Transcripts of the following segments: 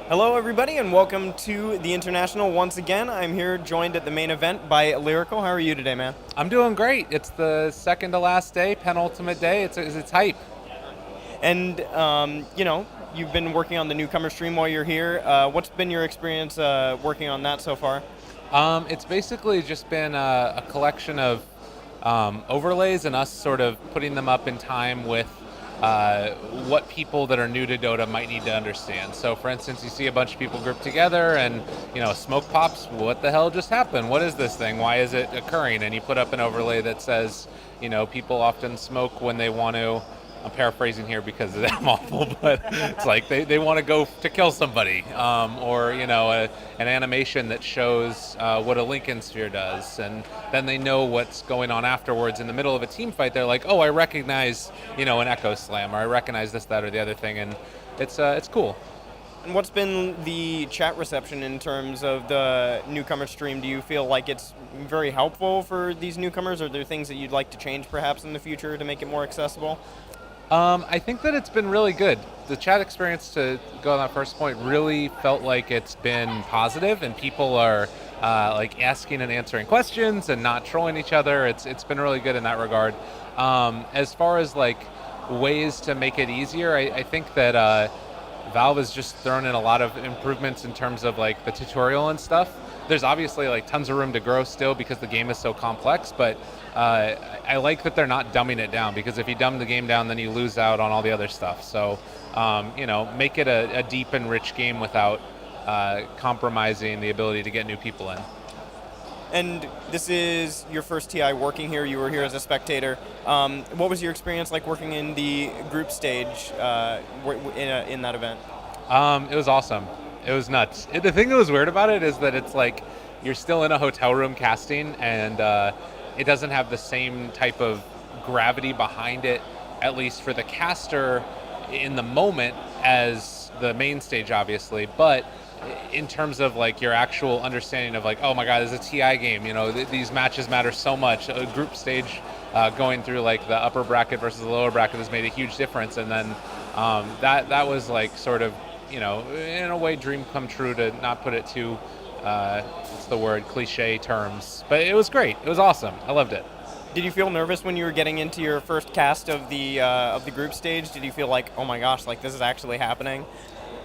Hello, everybody, and welcome to the International once again. I'm here joined at the main event by Lyrical. How are you today, man? I'm doing great. It's the second to last day, penultimate day. It's hype. And, you've been working on the newcomer stream while you're here. What's been your experience working on that so far? It's basically just been a collection of overlays and us sort of putting them up in time with what people that are new to Dota might need to understand. So, for instance, you see a bunch of people grouped together, and smoke pops. What the hell just happened? What is this thing? Why is it occurring? And you put up an overlay that says, people often smoke when they want to. I'm paraphrasing here because I'm awful, but it's like they want to go to kill somebody, or an animation that shows what a Lincoln Sphere does, and then they know what's going on afterwards. In the middle of a team fight, they're like, "Oh, I recognize an Echo Slam, or I recognize this, that, or the other thing," and it's cool. And what's been the chat reception in terms of the newcomer stream? Do you feel like it's very helpful for these newcomers? Are there things that you'd like to change perhaps in the future to make it more accessible? I think that it's been really good. The chat experience, to go on that first point, really felt like it's been positive, and people are like asking and answering questions and not trolling each other. It's been really good in that regard. As far as like ways to make it easier, I think that Valve has just thrown in a lot of improvements in terms of like the tutorial and stuff. There's obviously like tons of room to grow still because the game is so complex, but I like that they're not dumbing it down, because if you dumb the game down, then you lose out on all the other stuff. So, make it a deep and rich game without compromising the ability to get new people in. And this is your first TI working here. You were here as a spectator. What was your experience like working in the group stage in that event? It was awesome. It was nuts. The thing that was weird about it is that it's like you're still in a hotel room casting, and it doesn't have the same type of gravity behind it, at least for the caster in the moment, as the main stage, obviously. But in terms of like your actual understanding of like, oh my god, this is a TI game. These matches matter so much. A group stage going through like the upper bracket versus the lower bracket has made a huge difference. And then that was like sort of, in a way, dream come true, to not put it too, what's the word, cliche terms. But it was great. It was awesome. I loved it. Did you feel nervous when you were getting into your first cast of the group stage? Did you feel like, oh my gosh, like this is actually happening?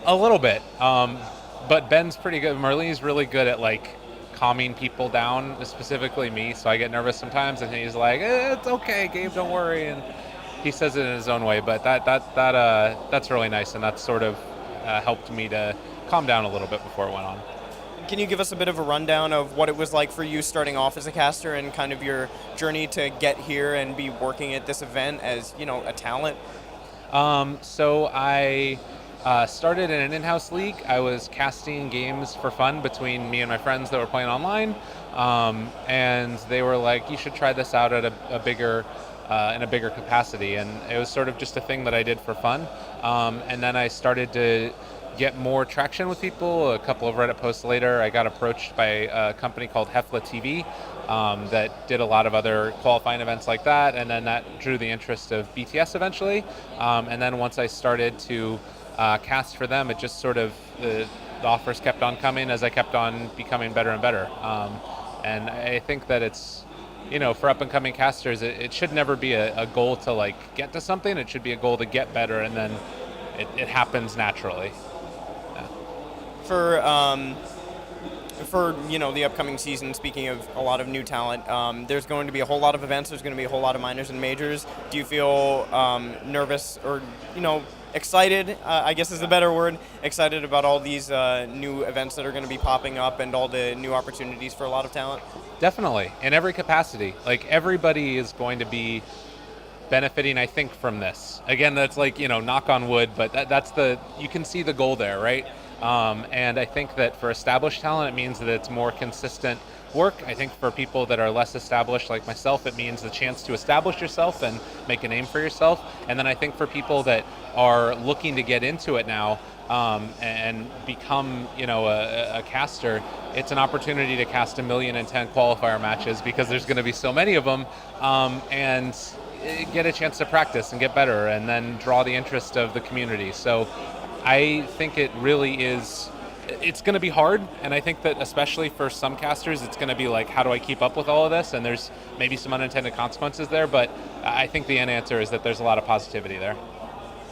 A little bit. But Ben's pretty good. Marlene's really good at like calming people down, specifically me. So I get nervous sometimes, and he's like, "It's okay, Gabe, don't worry." And he says it in his own way. But that's really nice, and that sort of helped me to calm down a little bit before it went on. Can you give us a bit of a rundown of what it was like for you starting off as a caster and kind of your journey to get here and be working at this event as, a talent? So I started in an in-house league. I was casting games for fun between me and my friends that were playing online, and they were like, "You should try this out at a bigger, in a bigger capacity." And it was sort of just a thing that I did for fun. And then I started to get more traction with people. A couple of Reddit posts later, I got approached by a company called Hefla TV that did a lot of other qualifying events like that, and then that drew the interest of BTS eventually. And then once I started to cast for them, it just sort of, the offers kept on coming as I kept on becoming better and better. And I think that it's, for up and coming casters, it should never be a goal to like get to something. It should be a goal to get better, and then it happens naturally. Yeah. For the upcoming season, speaking of a lot of new talent, there's going to be a whole lot of events. There's going to be a whole lot of minors and majors. Do you feel nervous or excited, I guess is the better word, excited about all these new events that are going to be popping up and all the new opportunities for a lot of talent? Definitely, in every capacity. Like, everybody is going to be benefiting, I think, from this. Again, that's like, knock on wood, but that's you can see the goal there, right? And I think that for established talent, it means that it's more consistent work. I think for people that are less established, like myself, it means the chance to establish yourself and make a name for yourself. And then I think for people that are looking to get into it now, and become, a caster, it's an opportunity to cast 1,000,010 qualifier matches, because there's going to be so many of them, and get a chance to practice and get better, and then draw the interest of the community. So I think it really is. It's going to be hard, and I think that especially for some casters, it's going to be like, how do I keep up with all of this? And there's maybe some unintended consequences there, but I think the end answer is that there's a lot of positivity there.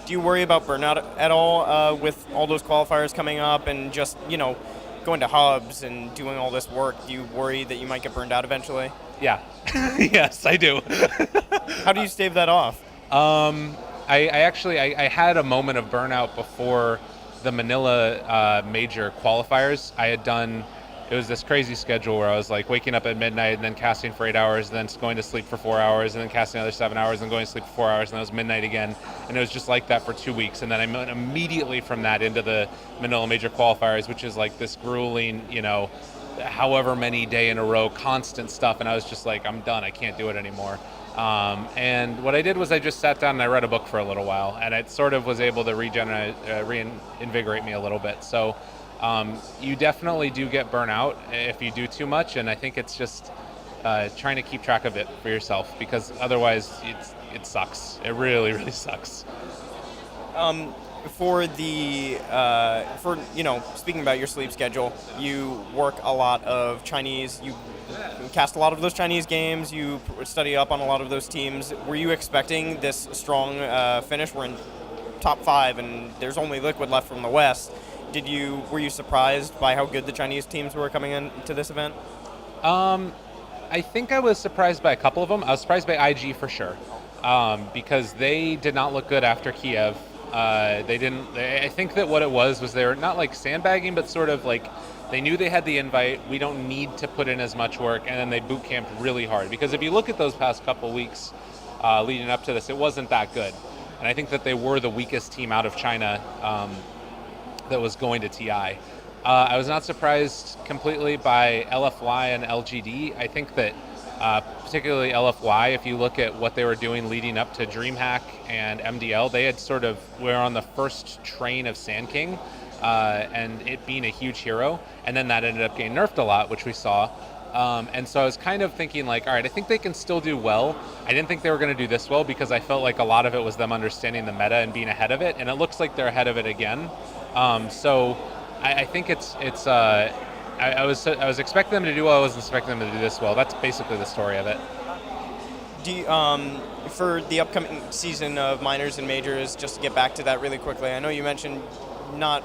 Do you worry about burnout at all with all those qualifiers coming up and just, going to hubs and doing all this work? Do you worry that you might get burned out eventually? Yeah. Yes, I do. How do you stave that off? I had a moment of burnout before the Manila major qualifiers. It was this crazy schedule where I was like waking up at midnight and then casting for 8 hours, and then going to sleep for 4 hours, and then casting another 7 hours, and going to sleep for 4 hours, and then it was midnight again. And it was just like that for 2 weeks. And then I went immediately from that into the Manila major qualifiers, which is like this grueling, however many day in a row, constant stuff. And I was just like, I'm done. I can't do it anymore. And what I did was I just sat down and I read a book for a little while, and it sort of was able to reinvigorate me a little bit. So you definitely do get burnout if you do too much, and I think it's just trying to keep track of it for yourself, because otherwise it sucks. It really, really sucks. Speaking about your sleep schedule, you work a lot of Chinese, you cast a lot of those Chinese games, you study up on a lot of those teams. Were you expecting this strong finish? We're in top 5 and there's only Liquid left from the West. Were you surprised by how good the Chinese teams were coming into this event? I think I was surprised by a couple of them. I was surprised by IG for sure, because they did not look good after Kiev. I think that what it was they were not like sandbagging, but sort of like they knew they had the invite. We don't need to put in as much work, and then they boot camped really hard. Because if you look at those past couple weeks leading up to this, it wasn't that good. And I think that they were the weakest team out of China that was going to TI. I was not surprised completely by LFY and LGD. I think that particularly LFY, if you look at what they were doing leading up to DreamHack and MDL, they had were on the first train of Sand King, and it being a huge hero, and then that ended up getting nerfed a lot, which we saw. And so I was kind of thinking like, all right, I think they can still do well. I didn't think they were going to do this well, because I felt like a lot of it was them understanding the meta and being ahead of it, and it looks like they're ahead of it again. So I think I was expecting them to do well. I wasn't expecting them to do this well. That's basically the story of it. Do you, for the upcoming season of minors and majors, just to get back to that really quickly, I know you mentioned not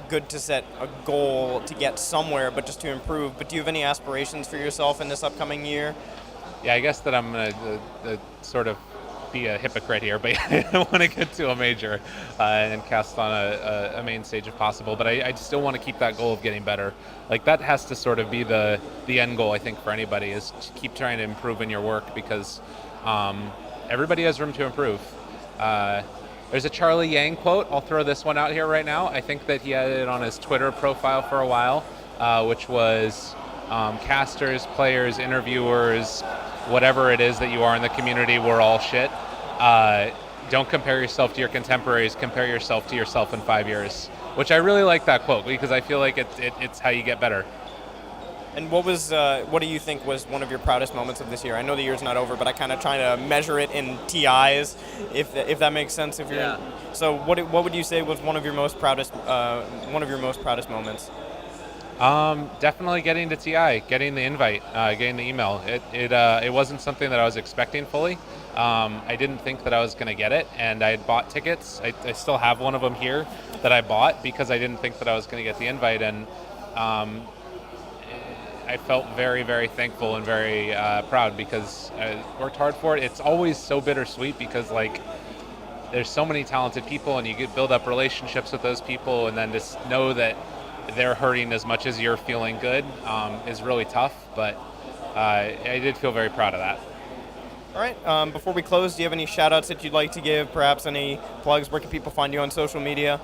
good to set a goal to get somewhere, but just to improve. But do you have any aspirations for yourself in this upcoming year? Yeah, I guess that I'm going to sort of be a hypocrite here, but I want to get to a major and cast on a main stage if possible. But I still want to keep that goal of getting better. Like, that has to sort of be the end goal, I think, for anybody, is to keep trying to improve in your work, because everybody has room to improve. There's a Charlie Yang quote. I'll throw this one out here right now. I think that he had it on his Twitter profile for a while, which was casters, players, interviewers, whatever it is that you are in the community, we're all shit. Don't compare yourself to your contemporaries, compare yourself to yourself in 5 years. Which I really like that quote, because I feel like it's how you get better. And what do you think was one of your proudest moments of this year? I know the year's not over, but I kind of trying to measure it in TIs, if that makes sense. So what would you say was one of your most proudest moments? Definitely getting to TI, getting the invite, getting the email. It wasn't something that I was expecting fully. I didn't think that I was going to get it, and I had bought tickets. I still have one of them here that I bought because I didn't think that I was going to get the invite, and I felt very, very thankful and very proud, because I worked hard for it. It's always so bittersweet, because like there's so many talented people, and you build up relationships with those people, and then just know that they're hurting as much as you're feeling good is really tough, but I did feel very proud of that. All right, before we close, do you have any shout-outs that you'd like to give, perhaps any plugs? Where can people find you on social media?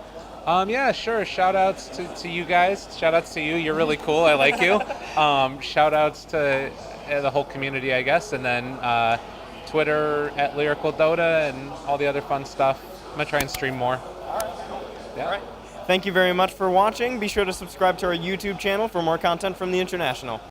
Yeah, sure. Shout-outs to you guys. Shout-outs to you. You're really cool. I like you. Shout-outs to the whole community, I guess, and then Twitter at Lyrical Dota and all the other fun stuff. I'm going to try and stream more. All right. Yeah. All right. Thank you very much for watching. Be sure to subscribe to our YouTube channel for more content from the International.